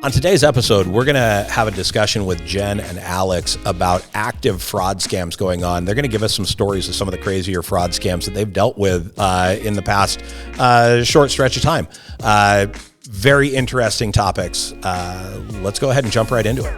On today's episode, we're going to have a discussion with Jen and Alex about active fraud scams going on. They're going to give us some stories of some of the crazier fraud scams that they've dealt with in the past short stretch of time. Very interesting topics. Let's go ahead and jump right into it.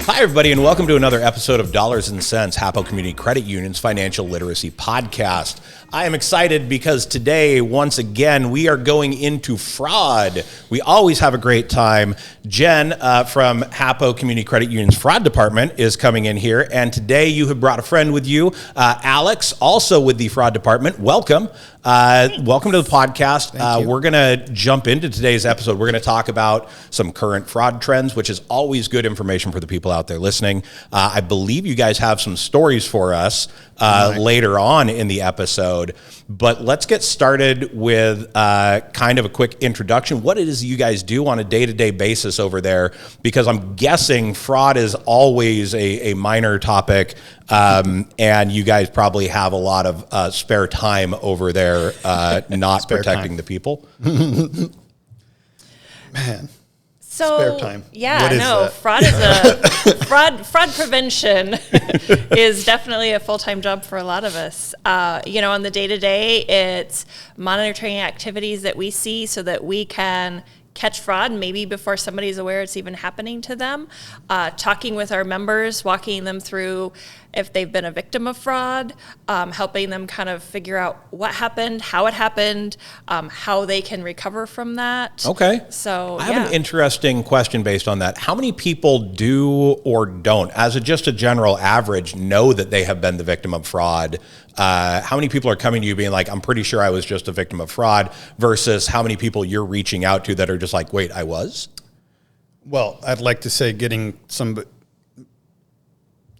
Hi, everybody, and welcome to another episode of Dollars and Cents, HAPO Community Credit Union's Financial Literacy Podcast. I am excited because today, once again, we are going into fraud. We always have a great time. Jen from HAPO Community Credit Union's Fraud Department is coming in here, and today you have brought a friend with you. Alex, also with the Fraud Department. Welcome. Welcome to the podcast. We're going to jump into today's episode. We're going to talk about some current fraud trends, which is always good information for the people out there listening. I believe you guys have some stories for us later on in the episode, but let's get started with kind of a quick introduction. What it is you guys do on a day-to-day basis over there, because I'm guessing fraud is always a minor topic, and you guys probably have a lot of spare time over there not protecting the people. Man. So, spare time. Yeah, no, fraud is fraud prevention is definitely a full-time job for a lot of us. On the day-to-day, it's monitoring activities that we see so that we can catch fraud maybe before somebody's aware it's even happening to them, talking with our members, walking them through if they've been a victim of fraud, helping them kind of figure out what happened, how it happened, how they can recover from that. Okay. So I have an interesting question based on that. How many people do or don't, as just a general average, know that they have been the victim of fraud? How many people are coming to you being like, I'm pretty sure I was just a victim of fraud, versus how many people you're reaching out to that are just like, wait, I was? Well, I'd like to say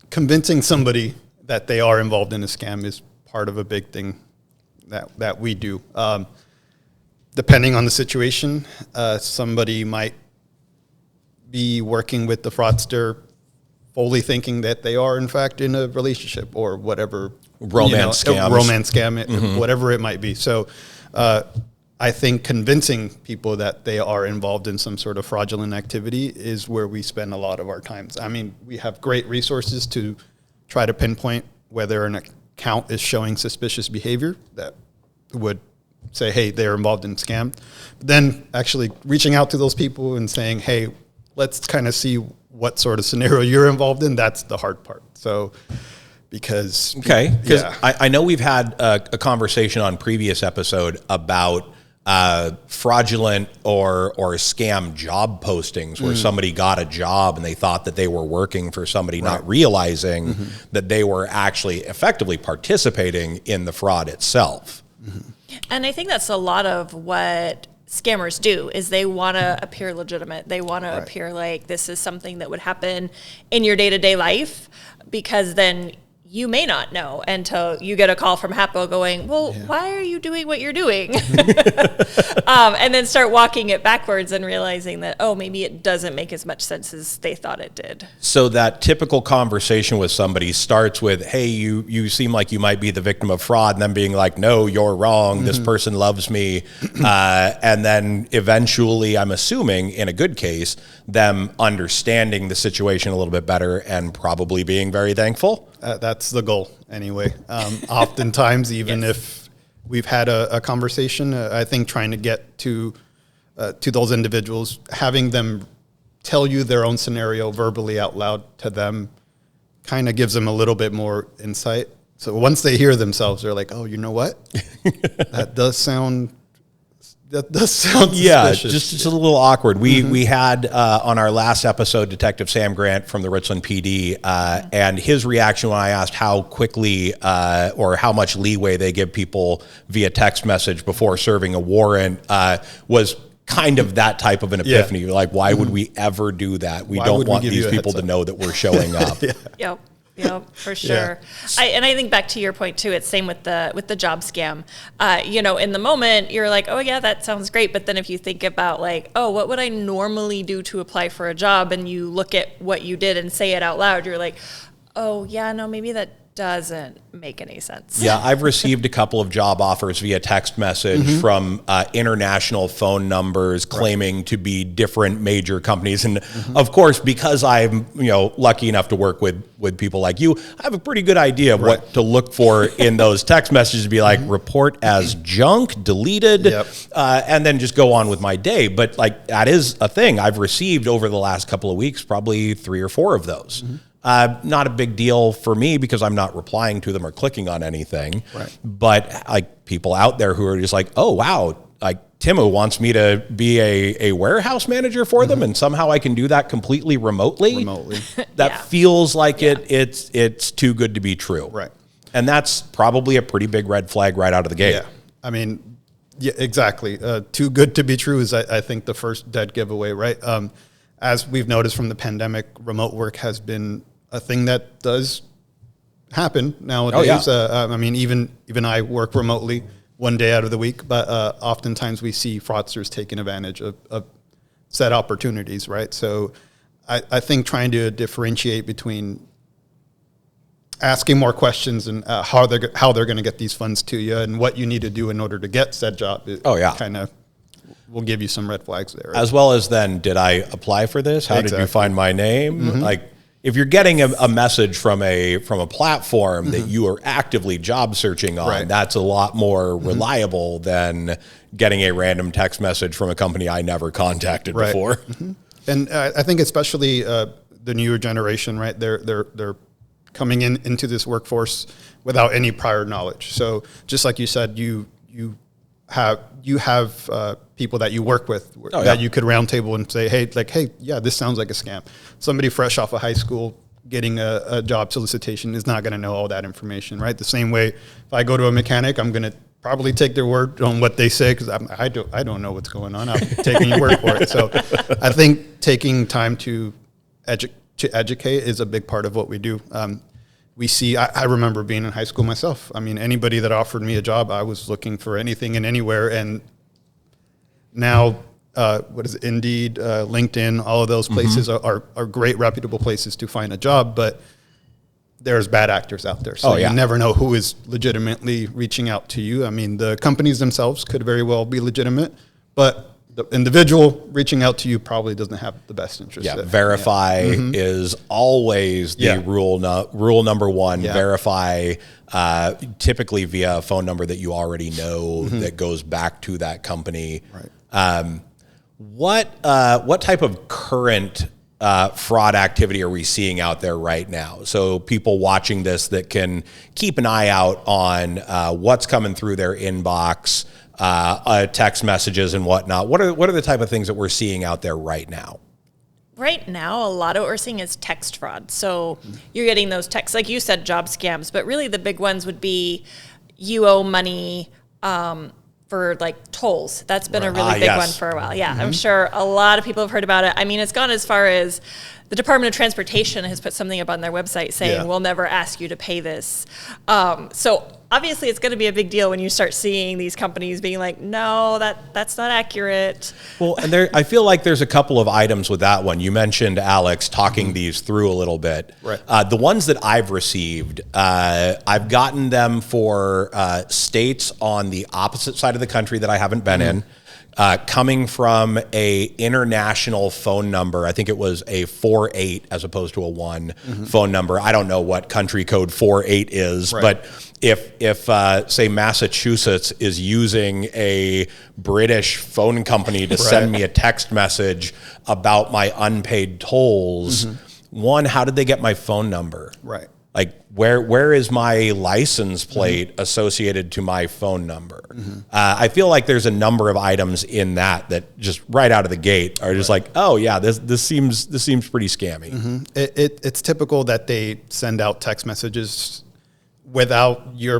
convincing somebody that they are involved in a scam is part of a big thing that we do. Depending on the situation, somebody might be working with the fraudster fully thinking that they are in fact in a relationship or whatever. Romance scam, whatever it might be. So I think convincing people that they are involved in some sort of fraudulent activity is where we spend a lot of our time. I mean, we have great resources to try to pinpoint whether an account is showing suspicious behavior that would say, hey, they're involved in scam. But then actually reaching out to those people and saying, hey, let's kind of see what sort of scenario you're involved in. That's the hard part. So because I know we've had a conversation on previous episode about fraudulent or scam job postings where somebody got a job and they thought that they were working for somebody, not realizing that they were actually effectively participating in the fraud itself. And I think that's a lot of what scammers do is they want to appear legitimate. They want to appear like this is something that would happen in your day-to-day life, because then you may not know until you get a call from HAPO going, well, why are you doing what you're doing? And then start walking it backwards and realizing that, oh, maybe it doesn't make as much sense as they thought it did. So that typical conversation with somebody starts with, hey, you seem like you might be the victim of fraud, and then being like, no, you're wrong. This person loves me. And then eventually, I'm assuming, in a good case, them understanding the situation a little bit better and probably being very thankful. That's the goal anyway. Oftentimes, even if we've had a conversation, I think trying to get to those individuals, having them tell you their own scenario verbally out loud to them kind of gives them a little bit more insight. So once they hear themselves, they're like, oh, you know what? That does sound suspicious. Just a little awkward. We had on our last episode Detective Sam Grant from the Richland PD, and his reaction when I asked how quickly or how much leeway they give people via text message before serving a warrant was kind of that type of an epiphany. Like, why would we ever do that? We don't want these people to know that we're showing up. Yep. For sure. And I think back to your point too. It's same with the job scam. In the moment you're like, oh yeah, that sounds great. But then if you think about like, oh, what would I normally do to apply for a job? And you look at what you did and say it out loud, you're like, oh yeah, no, maybe that doesn't make any sense. Yeah, I've received a couple of job offers via text message from international phone numbers claiming to be different major companies. And of course, because I'm lucky enough to work with people like you, I have a pretty good idea of what to look for in those text messages to be like report as junk, deleted, and then just go on with my day. But like that is a thing I've received over the last couple of weeks, probably 3 or 4 of those. Not a big deal for me because I'm not replying to them or clicking on anything. Right. But like people out there who are just like, oh, wow, like Timo wants me to be a warehouse manager for them and somehow I can do that completely remotely. That feels like it's too good to be true. Right. And that's probably a pretty big red flag right out of the gate. Yeah. I mean, yeah, exactly. Too good to be true is, I think, the first dead giveaway, right? As we've noticed from the pandemic, remote work has been a thing that does happen nowadays. I mean, even I work remotely one day out of the week, but oftentimes we see fraudsters taking advantage of said opportunities, right? So I think trying to differentiate between asking more questions and how they're going to get these funds to you and what you need to do in order to get said job. Kind of will give you some red flags there. Right? As well as then, did I apply for this? How did you find my name? Like, if you're getting a message from a platform that you are actively job searching on, that's a lot more reliable than getting a random text message from a company I never contacted before. And I think especially the newer generation, right? They're coming into this workforce without any prior knowledge. So just like you said, you have people that you work with that you could roundtable and say, hey, yeah, this sounds like a scam. Somebody fresh off of high school getting a job solicitation is not going to know all that information, right? The same way, if I go to a mechanic, I'm going to probably take their word on what they say because I don't know what's going on. I'm taking your word for it. So I think taking time to educate is a big part of what we do. We see, I remember being in high school myself. I mean, anybody that offered me a job, I was looking for anything and anywhere. And now, Indeed, LinkedIn, all of those places are great, reputable places to find a job, but there's bad actors out there. So you never know who is legitimately reaching out to you. I mean, the companies themselves could very well be legitimate, but the individual reaching out to you probably doesn't have the best interest. Verify is always the rule number one. Verify typically via a phone number that you already know that goes back to that company. Right. What type of current fraud activity are we seeing out there right now? So people watching this that can keep an eye out on what's coming through their inbox, text messages and whatnot. What are the type of things that we're seeing out there right now? Right now, a lot of what we're seeing is text fraud. So you're getting those texts, like you said, job scams, but really the big ones would be you owe money for like tolls. That's been a really big one for a while. Yeah, I'm sure a lot of people have heard about it. I mean, it's gone as far as the Department of Transportation has put something up on their website saying, we'll never ask you to pay this. So obviously it's going to be a big deal when you start seeing these companies being like, no, that's not accurate. Well, and I feel like there's a couple of items with that one. You mentioned, Alex, talking these through a little bit. Right. The ones that I've received, I've gotten them for states on the opposite side of the country that I haven't been in. Coming from a international phone number. I think it was a 48 as opposed to a 1 phone number. I don't know what country code 48 is, but if say Massachusetts is using a British phone company to send me a text message about my unpaid tolls, one, how did they get my phone number? Right. Like, where is my license plate associated to my phone number? I feel like there's a number of items in that just right out of the gate are just like, oh yeah, this seems pretty scammy. It's typical that they send out text messages without your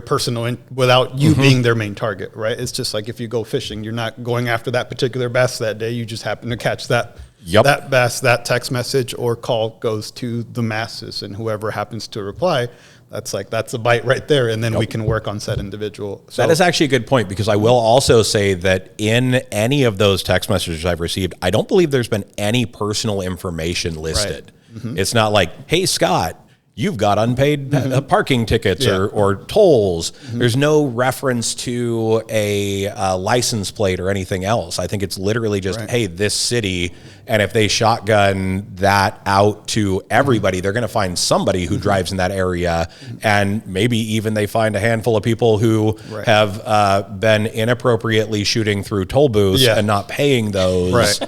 without you being their main target, right? It's just like if you go fishing, you're not going after that particular bass that day. You just happen to catch that Yep. that text message or call goes to the masses, and whoever happens to reply, that's a bite right there, and then we can work on said individual. So That is actually a good point, because I will also say that in any of those text messages I've received, I don't believe there's been any personal information listed. It's not like, hey, Scott, you've got unpaid parking tickets or tolls. There's no reference to a license plate or anything else. I think it's literally just, hey, this city, and if they shotgun that out to everybody, they're going to find somebody who drives in that area, and maybe even they find a handful of people who have been inappropriately shooting through toll booths and not paying those,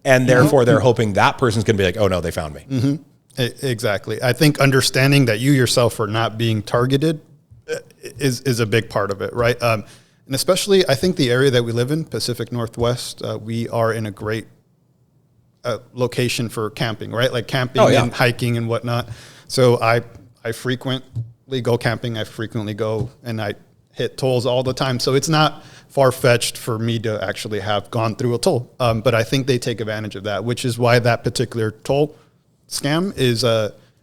and therefore they're hoping that person's going to be like, oh no, they found me. Exactly. I think understanding that you yourself are not being targeted is a big part of it, right? And especially, I think the area that we live in, Pacific Northwest, we are in a great location for camping, right? Like camping and hiking and whatnot. So I frequently go camping. I frequently go and I hit tolls all the time. So it's not far-fetched for me to actually have gone through a toll. But I think they take advantage of that, which is why that particular toll scam is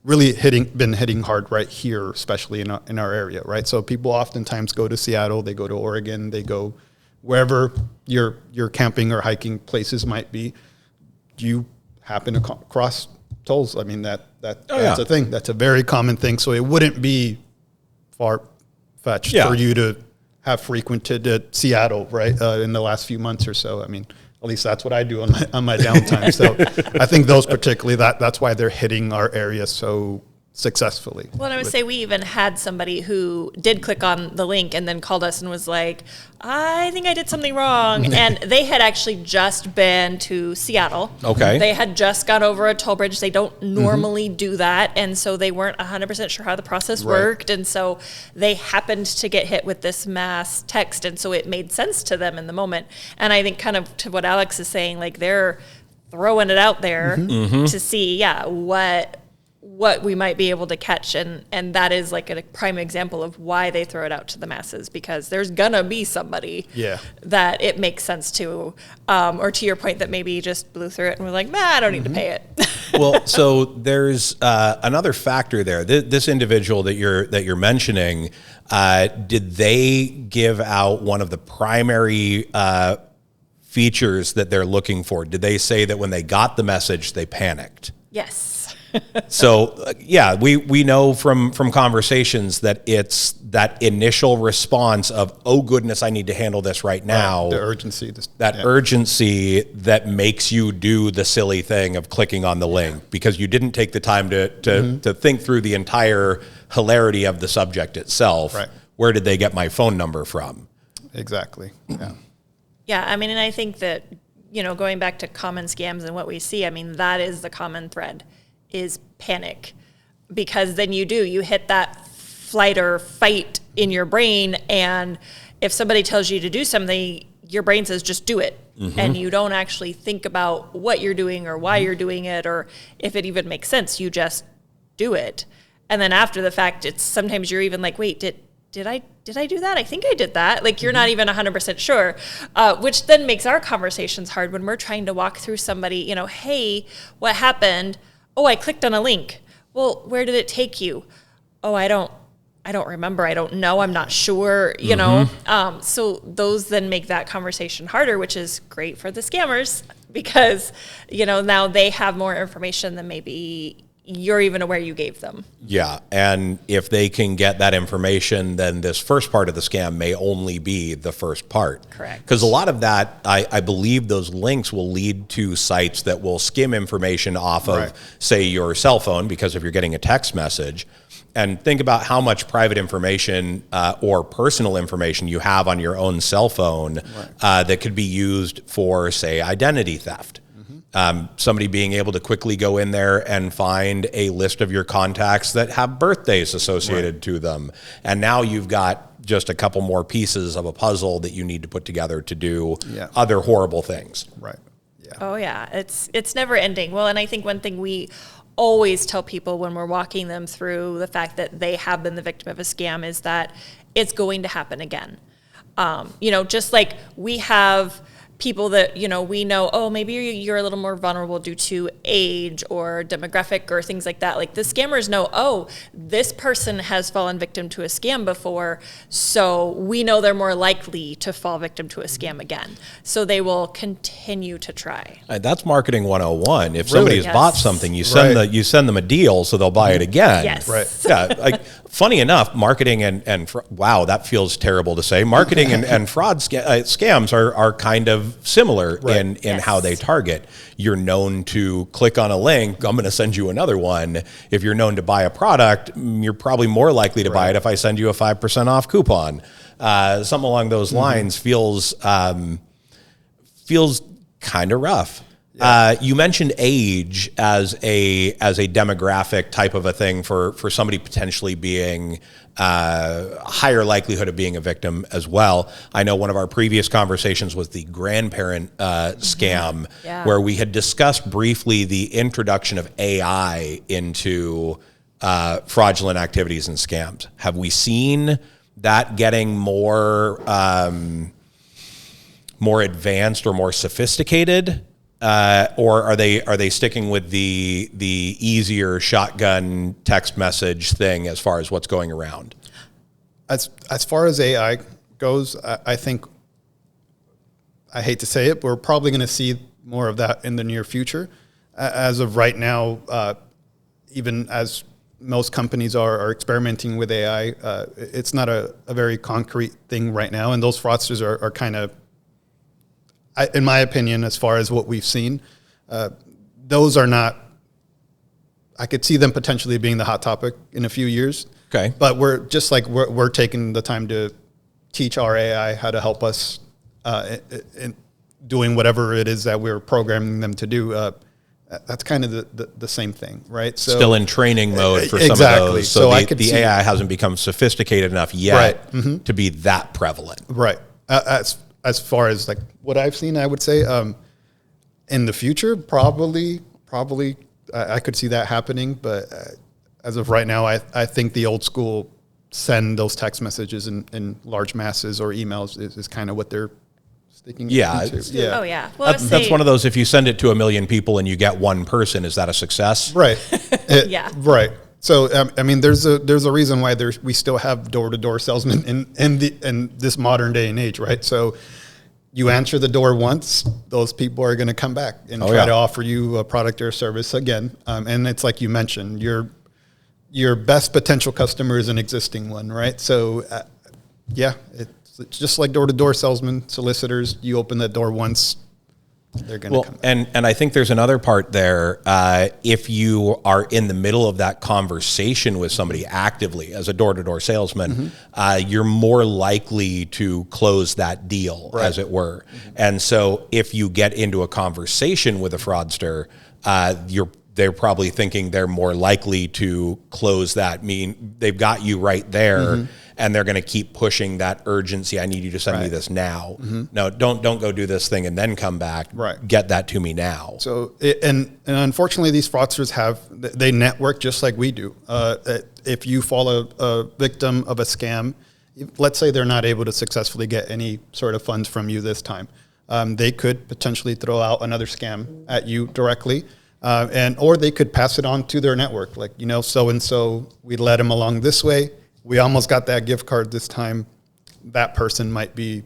really been hitting hard right here, especially in our area, right? So people oftentimes go to Seattle, they go to Oregon, they go wherever your camping or hiking places might be. You happen to cross tolls. I mean, that's a thing. That's a very common thing. So it wouldn't be far-fetched for you to have frequented Seattle, right, in the last few months or so. I mean, at least that's what I do on my downtime. So I think those particularly, that's why they're hitting our area so successfully. Well, I would say we even had somebody who did click on the link and then called us and was like, I think I did something wrong. And they had actually just been to Seattle. Okay. They had just got over a toll bridge. They don't normally do that. And so they weren't 100% sure how the process worked. And so they happened to get hit with this mass text. And so it made sense to them in the moment. And I think kind of to what Alex is saying, like they're throwing it out there to see, what we might be able to catch, and that is like a prime example of why they throw it out to the masses, because there's gonna be somebody that it makes sense to, or to your point that maybe just blew through it and was like, I don't need to pay it. Well, so there's another factor there. This individual that you're mentioning, did they give out one of the primary features that they're looking for? Did they say that when they got the message, they panicked? Yes. So we know from conversations that it's that initial response of, oh goodness, I need to handle this right now. The urgency. Urgency that makes you do the silly thing of clicking on the link because you didn't take the time to think through the entire hilarity of the subject itself. Right. Where did they get my phone number from? Exactly. Yeah. Yeah, I mean, and I think that, going back to common scams and what we see, I mean, that is the common thread, is panic, because then you hit that flight or fight in your brain, and if somebody tells you to do something, your brain says just do it, and you don't actually think about what you're doing or why you're doing it or if it even makes sense. You just do it, and then after the fact, it's sometimes you're even like, wait, did I do that? I think I did that. Like you're not even 100% sure, which then makes our conversations hard when we're trying to walk through somebody, hey, what happened? Oh, I clicked on a link. Well, where did it take you? Oh, I don't remember. I don't know. I'm not sure, so those then make that conversation harder, which is great for the scammers because, now they have more information than maybe you're even aware you gave them. Yeah, and if they can get that information, then this first part of the scam may only be the first part. Correct. Because a lot of that, I believe those links will lead to sites that will skim information off of, say, your cell phone, because if you're getting a text message, and think about how much private information or personal information you have on your own cell phone that could be used for, say, identity theft. Somebody being able to quickly go in there and find a list of your contacts that have birthdays associated to them. And now you've got just a couple more pieces of a puzzle that you need to put together to do other horrible things. Right. Yeah. Oh yeah. It's never ending. Well, and I think one thing we always tell people when we're walking them through the fact that they have been the victim of a scam is that it's going to happen again. Just like we have people that, we know, oh, maybe you're a little more vulnerable due to age or demographic or things like that. Like the scammers know, oh, this person has fallen victim to a scam before, so we know they're more likely to fall victim to a scam again. So they will continue to try. That's marketing 101. If somebody has Yes. bought something, you send them a deal so they'll buy it again. Yes. Right. Yeah, like funny enough, marketing and wow, that feels terrible to say. Marketing and fraud scams are kind of similar in Yes. how they target. You're known to click on a link, I'm going to send you another one. If you're known to buy a product, you're probably more likely to buy it if I send you a 5% off coupon. Something along those lines feels kind of rough. You mentioned age as a demographic type of a thing for somebody potentially being higher likelihood of being a victim as well. I know one of our previous conversations was the grandparent scam, where we had discussed briefly the introduction of AI into fraudulent activities and scams. Have we seen that getting more advanced or more sophisticated? Or are they sticking with the easier shotgun text message thing as far as what's going around? As far as AI goes, I think, I hate to say it, but we're probably going to see more of that in the near future. As of right now, even as most companies are experimenting with AI, it's not a very concrete thing right now, and those fraudsters are kind of, in my opinion, as far as what we've seen, those are not, I could see them potentially being the hot topic in a few years. Okay. But we're taking the time to teach our AI how to help us in doing whatever it is that we're programming them to do. That's kind of the same thing, right? So Still in training mode for some of those. So the AI hasn't become sophisticated enough yet to be that prevalent. Right. As far as like what I've seen, I would say in the future, probably I could see that happening. But as of right now, I think the old school send those text messages in large masses or emails is kind of what they're sticking into. Oh, yeah. Well, That's one of those, if you send it to 1 million people and you get one person, is that a success? Right. Yeah. Right. So I mean, there's a reason why we still have door-to-door salesmen in this modern day and age, right? So you answer the door once, those people are going to come back and try to offer you a product or service again. And it's like you mentioned, your best potential customer is an existing one, right? So it's just like door-to-door salesmen, solicitors. You open that door once, they're going to come back. And I think there's another part there. If you are in the middle of that conversation with somebody actively as a door-to-door salesman, you're more likely to close that deal, as it were. And so if you get into a conversation with a fraudster, they're probably thinking they're more likely to close that. They've got you right there, and they're going to keep pushing that urgency. I need you to send me this now. No, don't go do this thing and then come back. Right. Get that to me now. So, and unfortunately, these fraudsters they network just like we do. If you fall a victim of a scam, let's say they're not able to successfully get any sort of funds from you this time, they could potentially throw out another scam at you directly. Or they could pass it on to their network. Like, so-and-so, we led them along this way. We almost got that gift card this time. That person might be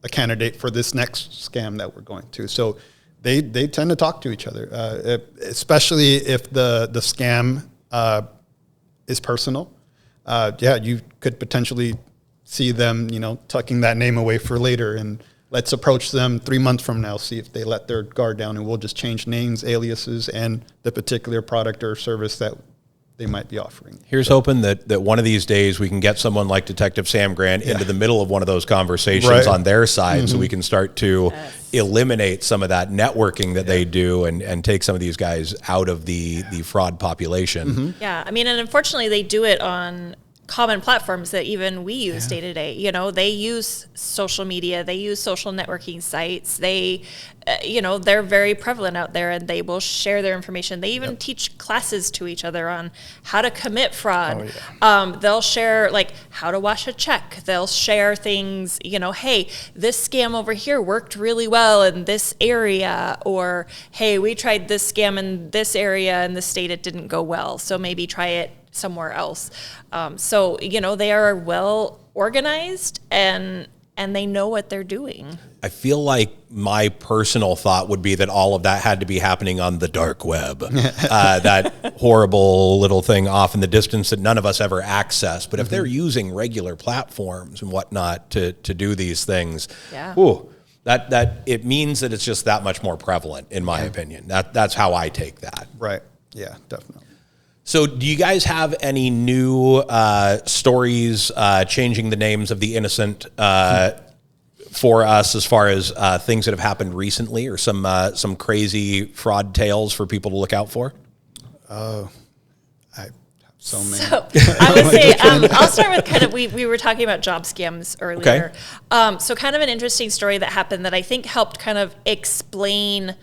a candidate for this next scam that we're going to. So they tend to talk to each other, especially if the scam is personal. You could potentially see them, tucking that name away for later, and let's approach them 3 months from now, see if they let their guard down, and we'll just change names, aliases, and the particular product or service that they might be offering. Here's hoping that one of these days we can get someone like Detective Sam Grant into the middle of one of those conversations on their side, so we can start to eliminate some of that networking that they do and take some of these guys out of the fraud population. Yeah, I mean, and unfortunately they do it on common platforms that even we use day to day. You know, they use social media, they use social networking sites. They, you know, they're very prevalent out there, and they will share their information. They even teach classes to each other on how to commit fraud. They'll share like how to wash a check. They'll share things, you know, hey, this scam over here worked really well in this area, or hey, we tried this scam in this area in the state, it didn't go well, so maybe try it somewhere else. So, you know, they are well organized, and they know what they're doing. I feel like my personal thought would be that all of that had to be happening on the dark web, that horrible little thing off in the distance that none of us ever access. But if they're using regular platforms and whatnot to do these things, that it means that it's just that much more prevalent, in my opinion. That's how I take that. Right. Yeah, definitely. So do you guys have any new stories changing the names of the innocent for us, as far as things that have happened recently, or some crazy fraud tales for people to look out for? I have so many. So I would say I'll start with kind of, we were talking about job scams earlier. Okay. So kind of an interesting story that happened that I think helped kind of explain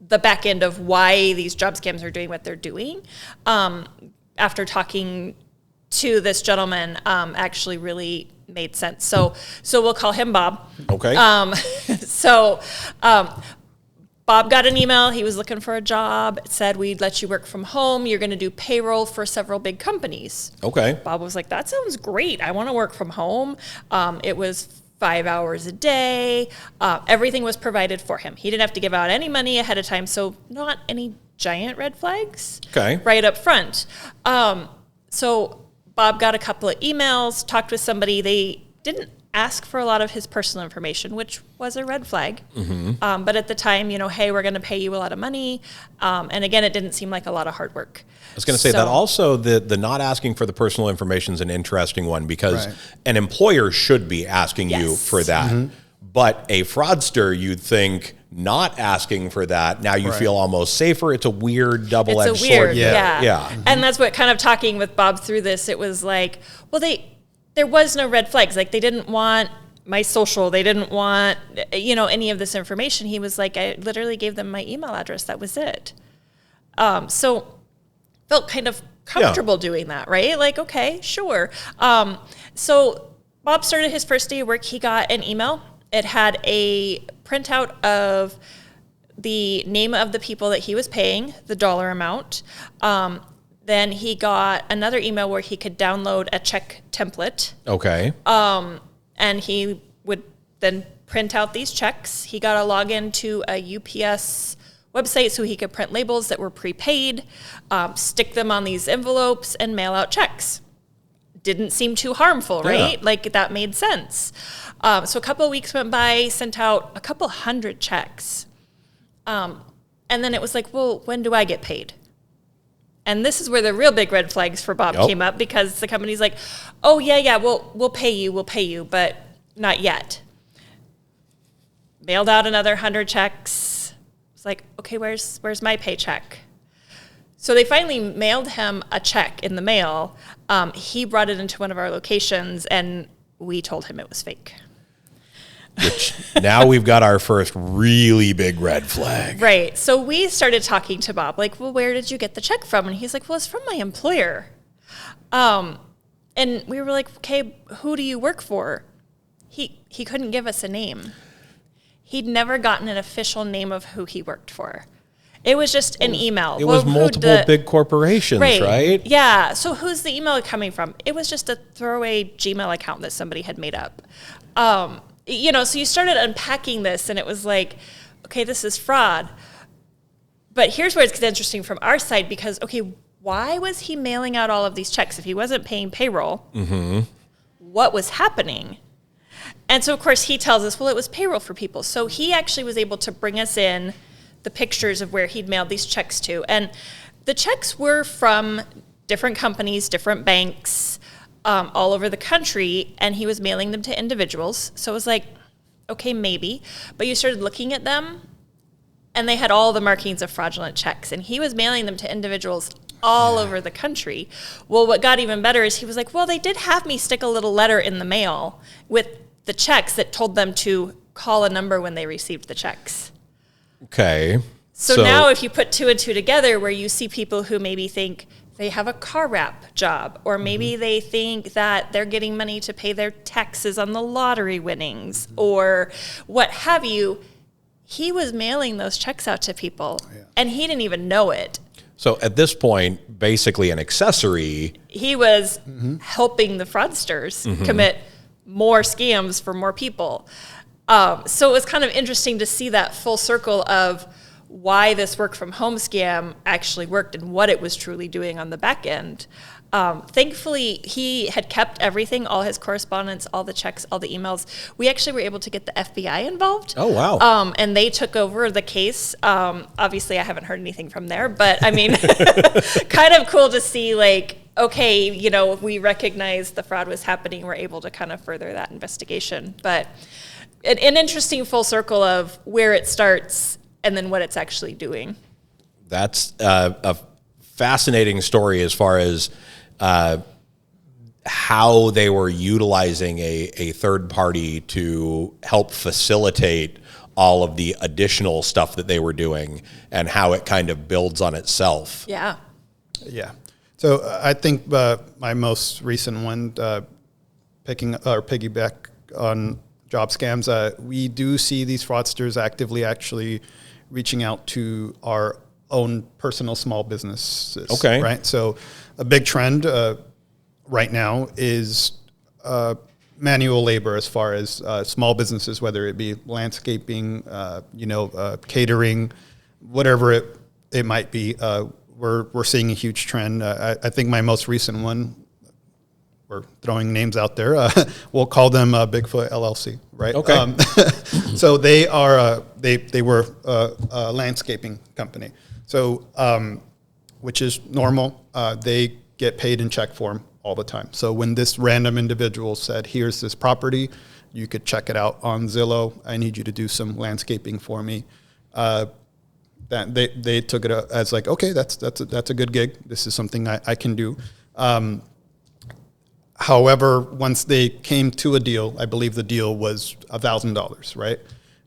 the back end of why these job scams are doing what they're doing. After talking to this gentleman, actually really made sense. So we'll call him Bob. Okay. Bob got an email. He was looking for a job. It said, we'd let you work from home. You're going to do payroll for several big companies. Okay. Bob was like, that sounds great. I want to work from home. It was 5 hours a day. Everything was provided for him. He didn't have to give out any money ahead of time, so not any giant red flags right up front. So Bob got a couple of emails, talked with somebody. They didn't ask for a lot of his personal information, which was a red flag. But at the time, you know, hey, we're going to pay you a lot of money. And again, it didn't seem like a lot of hard work. I was going to say that also the not asking for the personal information is an interesting one, because an employer should be asking you for that. But a fraudster, you'd think, not asking for that, now you feel almost safer. It's a weird double-edged sword. Yeah. And that's what, kind of talking with Bob through this, it was like, well, there was no red flags. Like, they didn't want my social. They didn't want, you know, any of this information. He was like, I literally gave them my email address. That was it. So felt kind of comfortable doing that, right? Like, okay, sure. So Bob started his first day of work. He got an email. It had a printout of the name of the people that he was paying, the dollar amount. Then he got another email where he could download a check template. Okay. And he would then print out these checks. He got a login to a UPS website so he could print labels that were prepaid, stick them on these envelopes, and mail out checks. Didn't seem too harmful, right? Like, that made sense. So a couple of weeks went by, sent out a couple hundred checks. And then it was like, well, when do I get paid? And this is where the real big red flags for Bob came up, because the company's like, oh, yeah, we'll pay you, but not yet. Mailed out another 100 checks. It's like, okay, where's my paycheck? So they finally mailed him a check in the mail. He brought it into one of our locations, and we told him it was fake. Which now we've got our first really big red flag. Right. So we started talking to Bob, like, well, where did you get the check from? And he's like, well, it's from my employer. And we were like, okay, who do you work for? He couldn't give us a name. He'd never gotten an official name of who he worked for. It was just an email. It was multiple big corporations, right? Yeah. So who's the email coming from? It was just a throwaway Gmail account that somebody had made up. You know, so you started unpacking this, and it was like, okay, this is fraud. But here's where it's interesting from our side, because, okay, why was he mailing out all of these checks if he wasn't paying payroll? What was happening? And so, of course, he tells us, well, it was payroll for people. So he actually was able to bring us in the pictures of where he'd mailed these checks to. And the checks were from different companies, different banks, all over the country, and he was mailing them to individuals. So it was like, okay, maybe. But you started looking at them, and they had all the markings of fraudulent checks, and he was mailing them to individuals all over the country. Well, what got even better is he was like, well, they did have me stick a little letter in the mail with the checks that told them to call a number when they received the checks. Okay. So now if you put two and two together, where you see people who maybe think they have a car wrap job, or maybe they think that they're getting money to pay their taxes on the lottery winnings, or what have you, he was mailing those checks out to people, and he didn't even know it. So at this point, basically an accessory. He was helping the fraudsters commit more scams for more people. So it was kind of interesting to see that full circle of why this work from home scam actually worked and what it was truly doing on the back end. Thankfully, he had kept everything, all his correspondence, all the checks, all the emails. We actually were able to get the FBI involved. Oh, wow. And they took over the case. Obviously, I haven't heard anything from there, but I mean, kind of cool to see, like, okay, you know, we recognize the fraud was happening. We're able to kind of further that investigation. But an interesting full circle of where it starts and then what it's actually doing. That's a fascinating story as far as how they were utilizing a third party to help facilitate all of the additional stuff that they were doing and how it kind of builds on itself. Yeah. Yeah. So I think my most recent one, piggyback on job scams, we do see these fraudsters actively actually reaching out to our own personal small businesses. Okay. Right. So a big trend right now is manual labor as far as small businesses, whether it be landscaping, catering, whatever it might be. We're seeing a huge trend. I think my most recent one, we're throwing names out there. We'll call them Bigfoot LLC, right? Okay. So they are they were a landscaping company. So which is normal. They get paid in check form all the time. So when this random individual said, "Here's this property, you could check it out on Zillow. I need you to do some landscaping for me." That they took it as like, okay, that's a good gig. This is something I can do. However, once they came to a deal, I believe the deal was $1,000, right?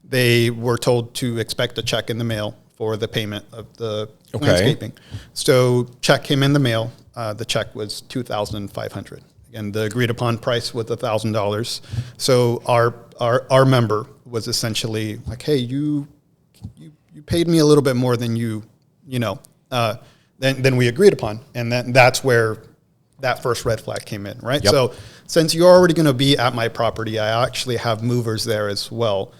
They were told to expect a check in the mail for the payment of the landscaping. So check came in the mail. The check was $2,500. Again, the agreed upon price was $1,000. So our member was essentially like, hey, you paid me a little bit more than than we agreed upon, and that's where that first red flag came in, right? Yep. So since you're already going to be at my property, I actually have movers there as well.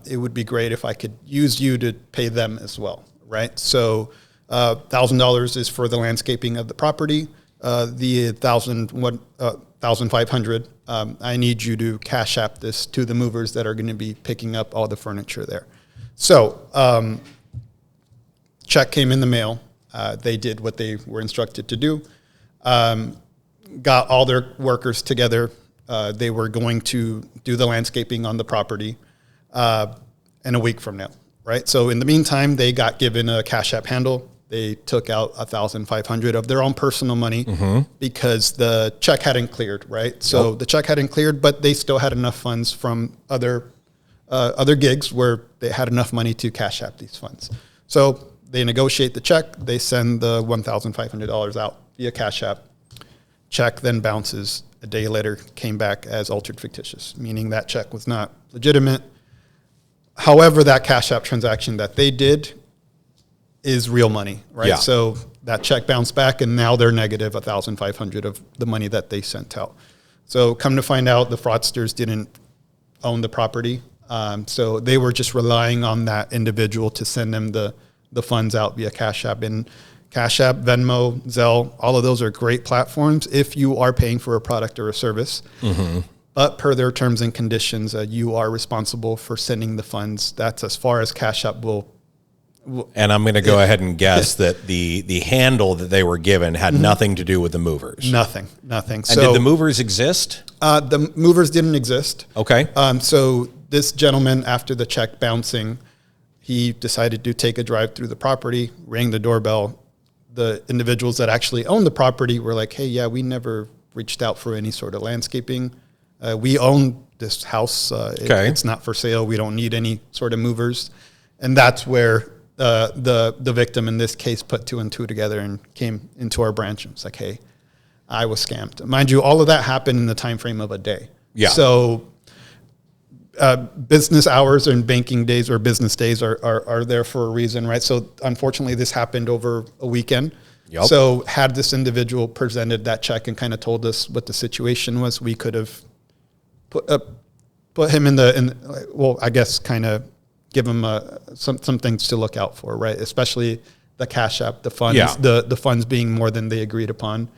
It would be great if I could use you to pay them as well, right? So $1,000 is for the landscaping of the property. The $1,500, I need you to cash app this to the movers that are going to be picking up all the furniture there. So check came in the mail. They did what they were instructed to do. Got all their workers together. They were going to do the landscaping on the property in a week from now, right? So in the meantime, they got given a Cash App handle. They took out $1,500 of their own personal money because the check hadn't cleared, right? So the check hadn't cleared, but they still had enough funds from other gigs where they had enough money to Cash App these funds. So they negotiate the check. They send the $1,500 out via Cash App. Check then bounces. A day later, came back as altered fictitious, meaning that check was not legitimate. However, that Cash App transaction that they did is real money, right? Yeah. So that check bounced back, and now they're negative $1,500 of the money that they sent out. So come to find out, the fraudsters didn't own the property. So they were just relying on that individual to send them the funds out via Cash App. And Cash App, Venmo, Zelle, all of those are great platforms if you are paying for a product or a service. But per their terms and conditions, you are responsible for sending the funds. That's as far as Cash App will. And I'm going to go ahead and guess that the handle that they were given had nothing to do with the movers. Nothing. And So, did the movers exist? the movers didn't exist. Okay. So this gentleman, after the check bouncing, he decided to take a drive through the property, rang the doorbell. the individuals that actually own the property were like, hey, yeah, we never reached out for any sort of landscaping. We own this house. It's not for sale. We don't need any sort of movers. And that's where the victim in this case put 2 and 2 together and came into our branch and was like, hey, I was scammed. Mind you, all of that happened in the time frame of a day. Yeah. So business hours and banking days or business days are there for a reason, right? So unfortunately, this happened over a weekend. Yep. So had this individual presented that check and kind of told us what the situation was, we could have put him I guess kind of give him some things to look out for, right? Especially the Cash App, the funds, the funds being more than they agreed upon.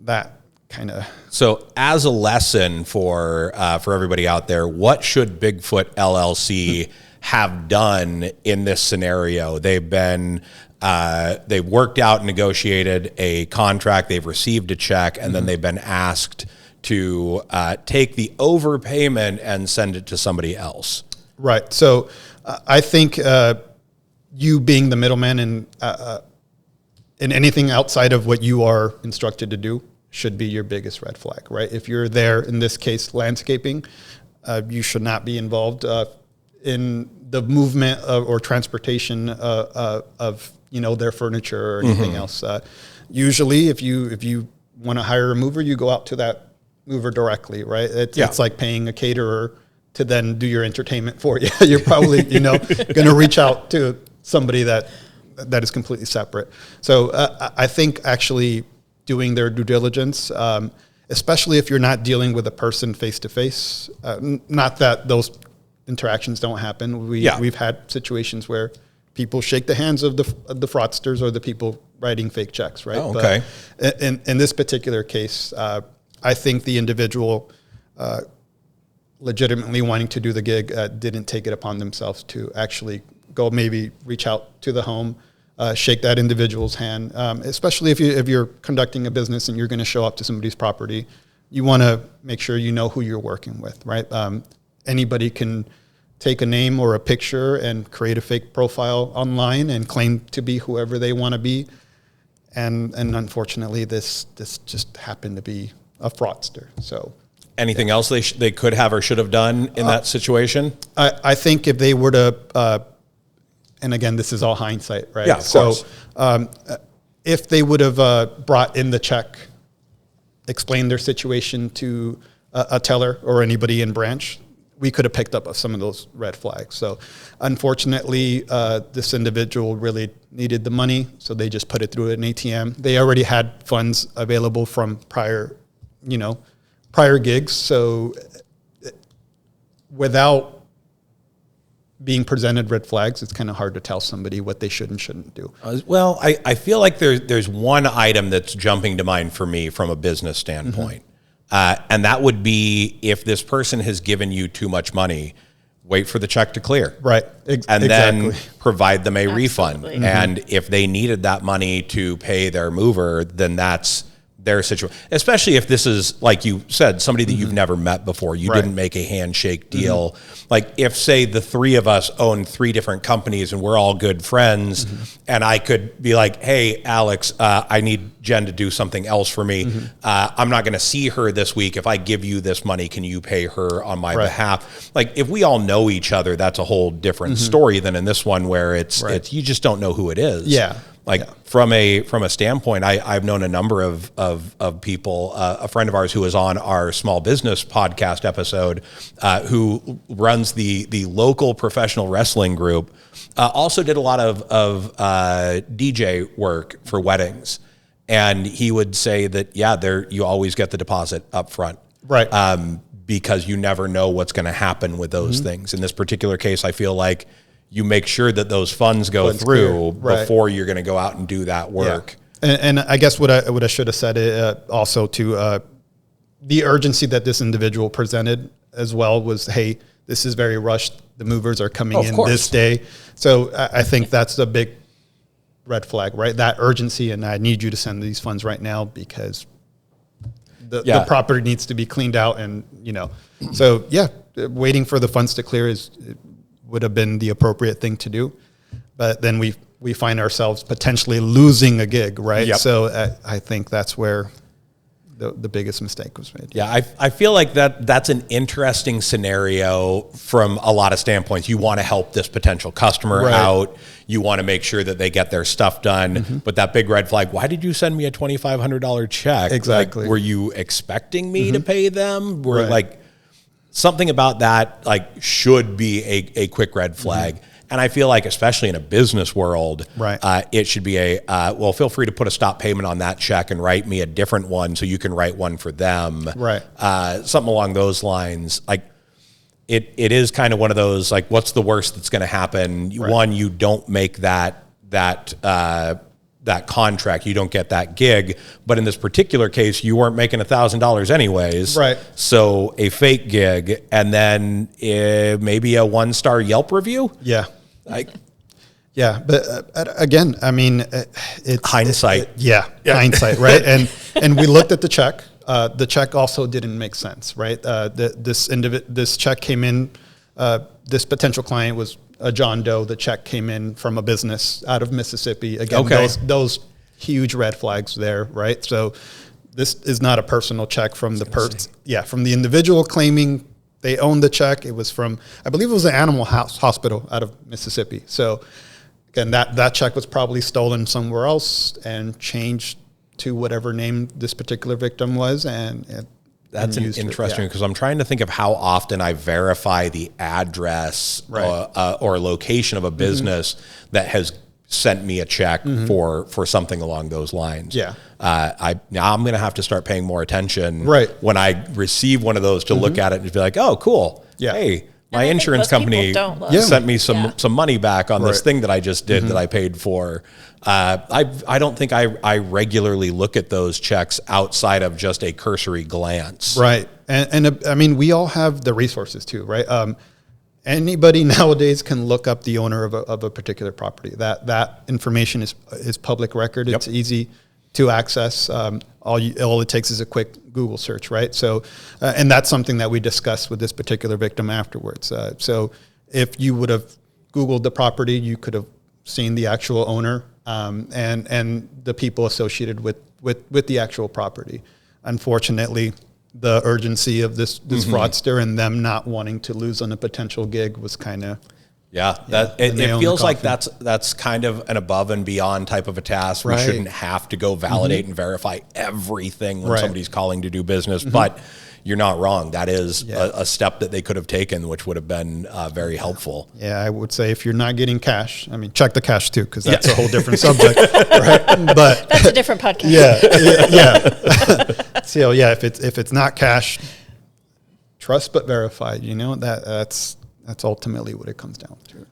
That kind of. So as a lesson for everybody out there, what should Bigfoot LLC have done in this scenario? They've worked out and negotiated a contract. They've received a check, and then they've been asked to take the overpayment and send it to somebody else. Right. So I think you being the middleman and in anything outside of what you are instructed to do should be your biggest red flag, right? If you're there, in this case, landscaping, you should not be involved in the movement or transportation of their furniture or anything else. Usually, if you want to hire a mover, you go out to that mover directly, right? It's like paying a caterer to then do your entertainment for you. You're probably going to reach out to somebody that is completely separate. So I think actually doing their due diligence, especially if you're not dealing with a person face to face. Not that those interactions don't happen. We've had situations where people shake the hands of the fraudsters or the people writing fake checks, right? Oh, okay. But in this particular case, I think the individual legitimately wanting to do the gig didn't take it upon themselves to actually go maybe reach out to the home, shake that individual's hand, especially if you're conducting a business and you're going to show up to somebody's property. You want to make sure you know who you're working with, right? Anybody can take a name or a picture and create a fake profile online and claim to be whoever they want to be. And unfortunately, this just happened to be a fraudster. So, anything else they could have or should have done in that situation? I think if they were to, and again, this is all hindsight, right? Yeah, of course. If they would have brought in the check, explained their situation to a teller or anybody in branch, we could have picked up some of those red flags. So unfortunately, this individual really needed the money, so they just put it through an ATM. They already had funds available from prior gigs. So without being presented red flags, it's kind of hard to tell somebody what they should and shouldn't do. Well, I feel like there's one item that's jumping to mind for me from a business standpoint. And that would be if this person has given you too much money, wait for the check to clear. Right. And then provide them a refund. Absolutely. And if they needed that money to pay their mover, then that's their situation. Especially if this is, like you said, somebody that you've never met before. You didn't make a handshake deal. Like if, say, the three of us own 3 different companies and we're all good friends, and I could be like, hey, Alex, I need Jen to do something else for me. I'm not going to see her this week. If I give you this money, can you pay her on my behalf? Like if we all know each other, that's a whole different story than in this one where it's you just don't know who it is. Yeah. From a standpoint, I've known a number of people. A friend of ours who was on our small business podcast episode, who runs the local professional wrestling group, also did a lot of DJ work for weddings, and he would say that you always get the deposit up front, right? Because you never know what's going to happen with those things. In this particular case, I feel like you make sure that those funds go through before you're going to go out and do that work. Yeah. And I guess what I should have said also to the urgency that this individual presented as well was, hey, this is very rushed. The movers are coming in this day. So I think that's a big red flag, right? That urgency, and I need you to send these funds right now because the property needs to be cleaned out, and so waiting for the funds to clear would have been the appropriate thing to do. But then we we find ourselves potentially losing a gig, right? Yep. So I think that's where the biggest mistake was made. Yeah, I feel like that's an interesting scenario from a lot of standpoints. You want to help this potential customer out. You want to make sure that they get their stuff done. But that big red flag, why did you send me a $2,500 check? Exactly. Like, were you expecting me to pay them? Were like something about that like should be a quick red flag. And I feel like, especially in a business world, it should be well, feel free to put a stop payment on that check and write me a different one so you can write one for them. Something along those lines. Like, it is kind of one of those, like, what's the worst that's going to happen? One, you don't make that contract, you don't get that gig. But in this particular case, you weren't making $1,000 anyways. So a fake gig, and then maybe a 1-star Yelp review. But again, I mean, it's hindsight. Hindsight, right? And we looked at the check. The check also didn't make sense, right? This check came in. This potential client was a John Doe. The check came in from a business out of Mississippi. Again, those huge red flags there, right? So this is not a personal check from from the individual claiming they owned the check. It was from, I believe it was an animal hospital out of Mississippi. So again, that check was probably stolen somewhere else and changed to whatever name this particular victim was. That's interesting, because I'm trying to think of how often I verify the address or location of a business that has sent me a check for something along those lines. I'm going to have to start paying more attention when I receive one of those to look at it and be like, oh, cool. Hey, my insurance company sent me some money back on this thing that I just did that I paid for. I don't think I regularly look at those checks outside of just a cursory glance. And I mean, we all have the resources too, right? Anybody nowadays can look up the owner of a particular property. That information is public record. It's easy to access. All it takes is a quick Google search, right? So, and that's something that we discussed with this particular victim afterwards. So if you would have Googled the property, you could have seen the actual owner and the people associated with the actual property. Unfortunately, the urgency of this fraudster and them not wanting to lose on a potential gig was kind of it feels like that's kind of an above and beyond type of a task. We shouldn't have to go validate and verify everything when somebody's calling to do business, but you're not wrong. That is a step that they could have taken, which would have been very helpful. I would say if you're not getting cash, I mean, check the cash too, because that's a whole different subject, right? But that's a different podcast. So if it's not cash, trust but verify. You know, that's ultimately what it comes down to.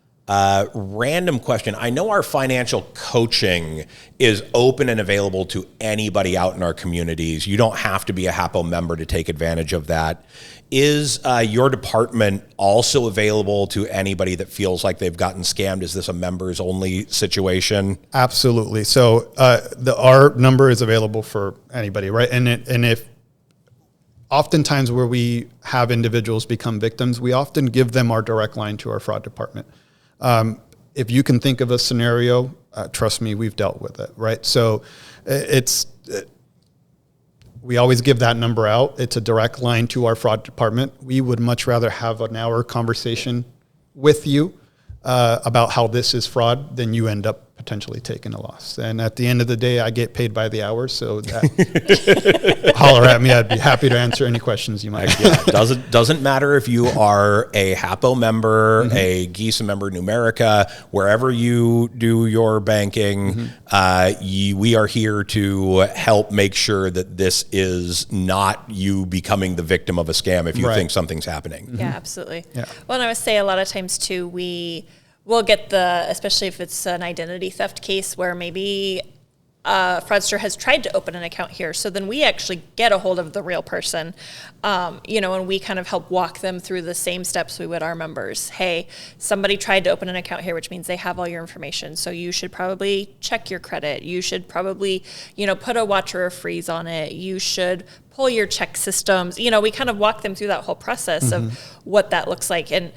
Random question. I know our financial coaching is open and available to anybody out in our communities. You don't have to be a HAPO member to take advantage of that. Is your department also available to anybody that feels like they've gotten scammed? Is this a members only situation? Absolutely. So our number is available for anybody, right? And if oftentimes where we have individuals become victims, we often give them our direct line to our fraud department. If you can think of a scenario, trust me, we've dealt with it, right? So we always give that number out. It's a direct line to our fraud department. We would much rather have an hour conversation with you about how this is fraud than you end up potentially taking a loss. And at the end of the day, I get paid by the hour, so holler at me. I'd be happy to answer any questions you might have. Doesn't matter if you are a HAPO member, a GISA member, Numerica, wherever you do your banking, we are here to help make sure that this is not you becoming the victim of a scam if you think something's happening. Yeah, absolutely. Well, and I would say a lot of times too, we'll get especially if it's an identity theft case where maybe a fraudster has tried to open an account here. So then we actually get a hold of the real person, and we kind of help walk them through the same steps we would our members. Hey, somebody tried to open an account here, which means they have all your information. So you should probably check your credit. You should probably, put a watch or a freeze on it. You should pull your check systems. We kind of walk them through that whole process of what that looks like. And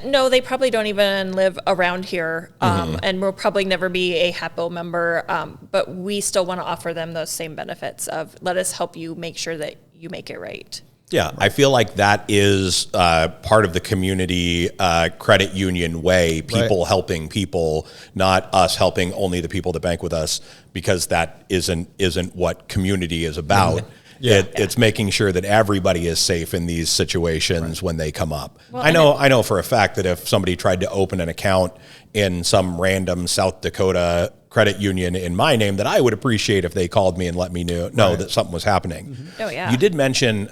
No, they probably don't even live around here, and will probably never be a HAPO member, but we still want to offer them those same benefits of let us help you make sure that you make it right. Yeah, I feel like that is part of the community credit union way, people helping people, not us helping only the people that bank with us, because that isn't what community is about. It's making sure that everybody is safe in these situations when they come up. Well, I know for a fact that if somebody tried to open an account in some random South Dakota credit union in my name, that I would appreciate if they called me and let me know that something was happening. Oh yeah. You did mention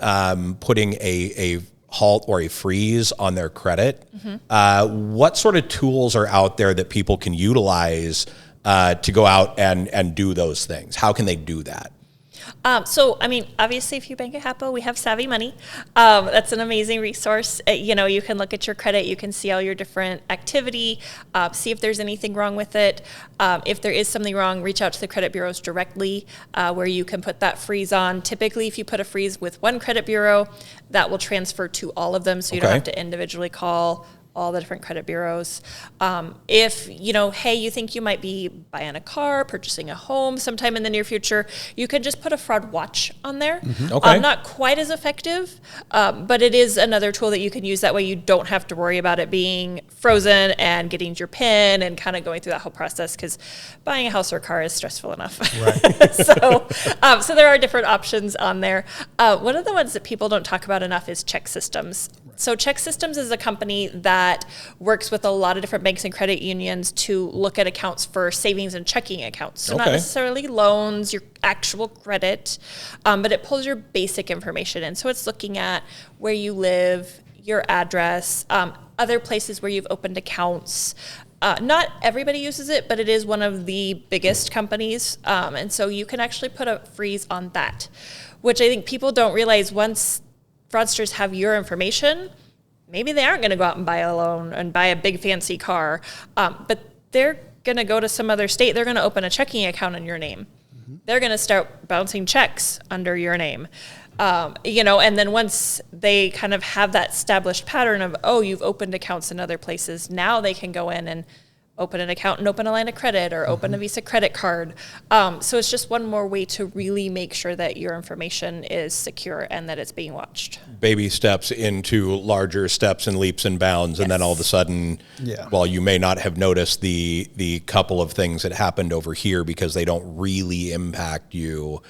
putting a halt or a freeze on their credit. What sort of tools are out there that people can utilize to go out and do those things? How can they do that? So, I mean, obviously, if you bank at HAPO, we have Savvy Money. That's an amazing resource. You can look at your credit, you can see all your different activity, see if there's anything wrong with it. If there is something wrong, reach out to the credit bureaus directly, where you can put that freeze on. Typically, if you put a freeze with one credit bureau, that will transfer to all of them, so you don't have to individually call all the different credit bureaus. If, hey, you think you might be buying a car, purchasing a home sometime in the near future, you could just put a fraud watch on there. Not quite as effective, but it is another tool that you can use. That way you don't have to worry about it being frozen and getting your PIN and kind of going through that whole process, because buying a house or car is stressful enough. Right. So there are different options on there. One of the ones that people don't talk about enough is Check Systems. So Check Systems is a company that works with a lot of different banks and credit unions to look at accounts for savings and checking accounts. So not necessarily loans, your actual credit, but it pulls your basic information in. So it's looking at where you live, your address, other places where you've opened accounts. Not everybody uses it, but it is one of the biggest companies. And so you can actually put a freeze on that, which I think people don't realize. Once fraudsters have your information, maybe they aren't going to go out and buy a loan and buy a big fancy car, but they're going to go to some other state. They're going to open a checking account in your name. They're going to start bouncing checks under your name. And then once they kind of have that established pattern of, you've opened accounts in other places, now they can go in and open an account and open a line of credit or open a Visa credit card. So it's just one more way to really make sure that your information is secure and that it's being watched. Baby steps into larger steps and leaps and bounds. And then all of a sudden, while you may not have noticed the couple of things that happened over here because they don't really impact you,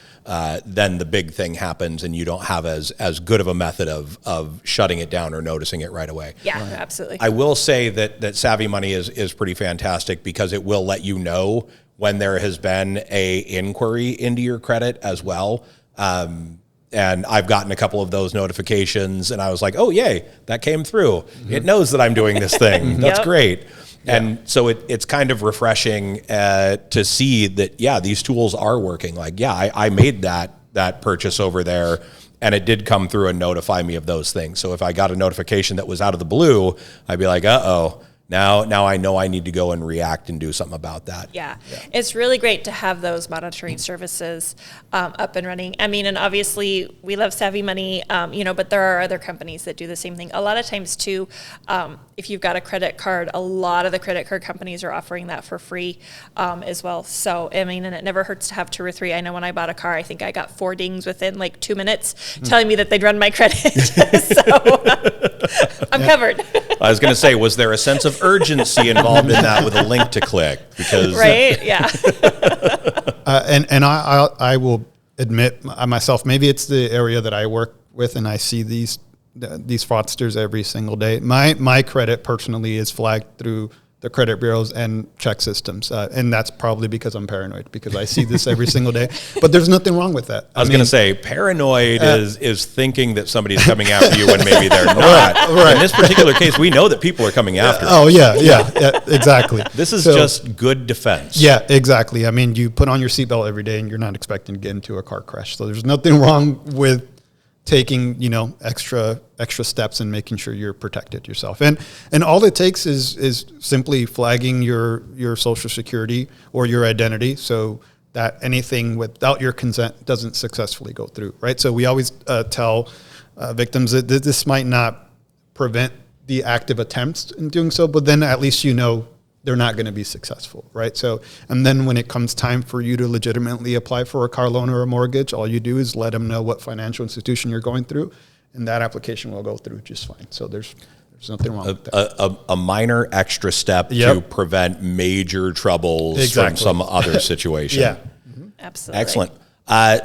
then the big thing happens and you don't have as good of a method of shutting it down or noticing it right away. Yeah, absolutely. I will say that Savvy Money is pretty fantastic, because it will let you know when there has been a inquiry into your credit as well. And I've gotten a couple of those notifications and I was like, oh, yay, that came through. It knows that I'm doing this thing. That's great. And so it's kind of refreshing to see that, these tools are working. Like, I made that purchase over there and it did come through and notify me of those things. So if I got a notification that was out of the blue, I'd be like, now I know I need to go and react and do something about that. Yeah. It's really great to have those monitoring services up and running. I mean, and obviously we love Savvy Money, but there are other companies that do the same thing. A lot of times too, if you've got a credit card, a lot of the credit card companies are offering that for free as well. So, I mean, and it never hurts to have 2 or 3. I know when I bought a car, I think I got 4 dings within like 2 minutes telling me that they'd run my credit. So I'm covered. I was going to say, was there a sense of urgency involved in that with a link to click? Because and I will admit myself, maybe it's the area that I work with and I see these fraudsters every single day. My credit personally is flagged through the credit bureaus and check systems. And that's probably because I'm paranoid, because I see this every single day. But there's nothing wrong with that. I was going to say, paranoid is thinking that somebody's coming after you when maybe they're not. Right. In this particular case, we know that people are coming after us. Oh, yeah, exactly. This is just good defense. Yeah, exactly. I mean, you put on your seatbelt every day and you're not expecting to get into a car crash. So there's nothing wrong with taking, extra steps and making sure you're protected yourself. And all it takes is simply flagging your social security or your identity so that anything without your consent doesn't successfully go through, right? So we always tell victims that this might not prevent the active attempts in doing so, but then at least you know they're not going to be successful, right? So, and then when it comes time for you to legitimately apply for a car loan or a mortgage, all you do is let them know what financial institution you're going through, and that application will go through just fine. So there's nothing wrong with that. A minor extra step to prevent major troubles from some other situation. Yeah. Absolutely. Excellent.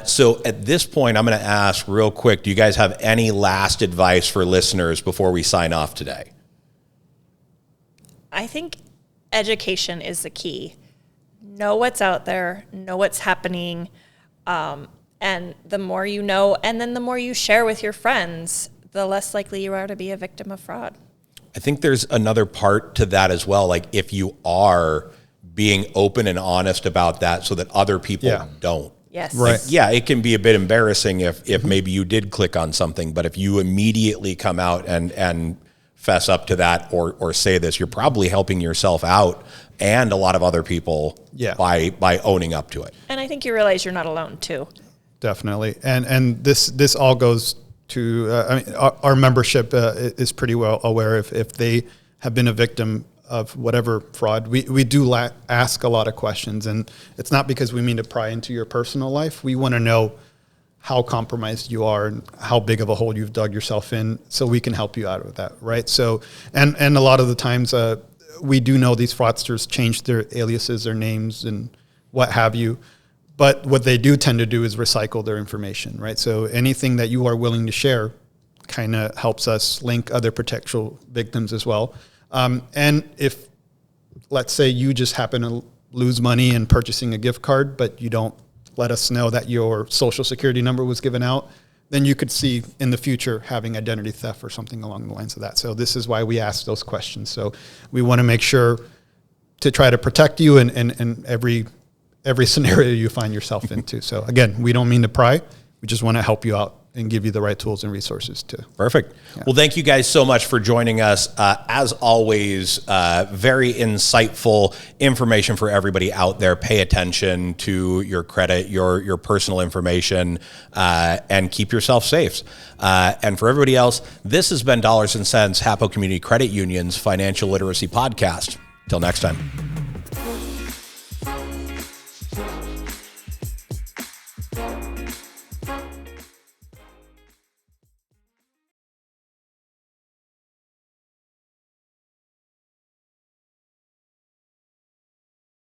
So at this point, I'm going to ask real quick, do you guys have any last advice for listeners before we sign off today? I think education is the key. Know what's out there, know what's happening, and the more you know, and then the more you share with your friends, the less likely you are to be a victim of fraud. I think there's another part to that as well. Like if you are being open and honest about that so that other people don't. Yes. Right. Like, yeah, it can be a bit embarrassing if maybe you did click on something, but if you immediately come out and fess up to that or say this, you're probably helping yourself out and a lot of other people by owning up to it. And I think you realize you're not alone too. Definitely. And this all goes to, I mean, our membership is pretty well aware if they have been a victim of whatever fraud. We do ask a lot of questions, and it's not because we mean to pry into your personal life. We want to know how compromised you are and how big of a hole you've dug yourself in, so we can help you out of that, right? So, and a lot of the times we do know these fraudsters change their aliases, their names, and what have you. But what they do tend to do is recycle their information, right? So anything that you are willing to share kind of helps us link other potential victims as well. And if, let's say, you just happen to lose money in purchasing a gift card, but you don't let us know that your social security number was given out, then you could see in the future having identity theft or something along the lines of that. So this is why we ask those questions. So we want to make sure to try to protect you in every scenario you find yourself into. So again, we don't mean to pry. We just want to help you out and give you the right tools and resources to. Perfect. Yeah. Well, thank you guys so much for joining us. As always, very insightful information for everybody out there. Pay attention to your credit, your personal information, and keep yourself safe. And for everybody else, this has been Dollars and Cents, HAPO Community Credit Union's Financial Literacy Podcast. Till next time.